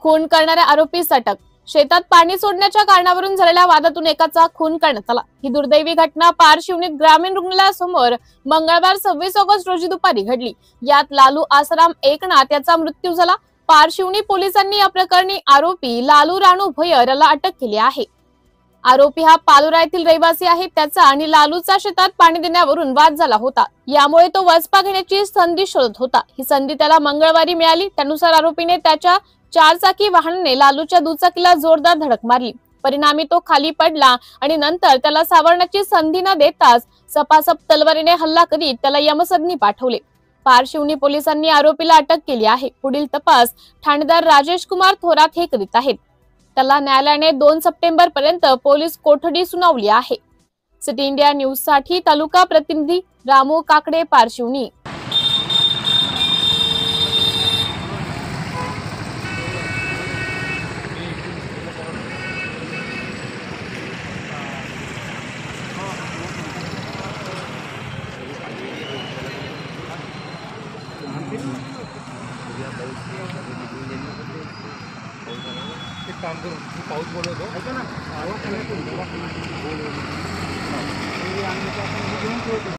खून करणाऱ्या आरोपीस अटक। शेतात पाणी सोडण्याच्या कारणावरून झालेल्या वादातून एकाचा खून करण्यात आला। ही दुर्दैवी घटना पारशिवनी ग्रामीण रुग्णालयासमोर मंगळवार 26 ऑगस्ट रोजी दुपारी घडली। यात लालू आसाराम एकनाथ याचा मृत्यू झाला। पारशिवनी पोलिसांनी या प्रकरणी आरोपी लालू राणू भयर याला अटक केली आहे। आरोपी हा पालोरा येथील रहिवासी आहे। त्याचा आणि लालूचा शेतात पाणी देण्यावरून वाद झाला होता। यामुळे तो वचपा घेण्याची संधी शोधत होता। ही संधी त्याला मंगळवारी मिळाली। त्यानुसार आरोपीने त्याच्या 4 चाकी वाहनाने लालूच्या दुचाकीला जोरदार धडक मारली। परिणामी तो खाली पडला आणि नंतर त्याला सावरण्याची संधी न देताच सपासप तलवारीने हल्ला करीत त्याला यमसदनी पाठवले। पारशिवनी पोलिसांनी आरोपीला अटक केली आहे। पुढील तपास ठाणेदार राजेश कुमार थोरात हे करीत आहेत। त्याला न्यायालयाने 2 सप्टेंबर पर्यंत पोलीस कोठडी सुनावली आहे। सिटी इंडिया न्यूज साठी तालुका प्रतिनिधी रामू काकडे, पारशिवनी। एक काम करू, पाऊस बोलवतो ऐका ना, आवाज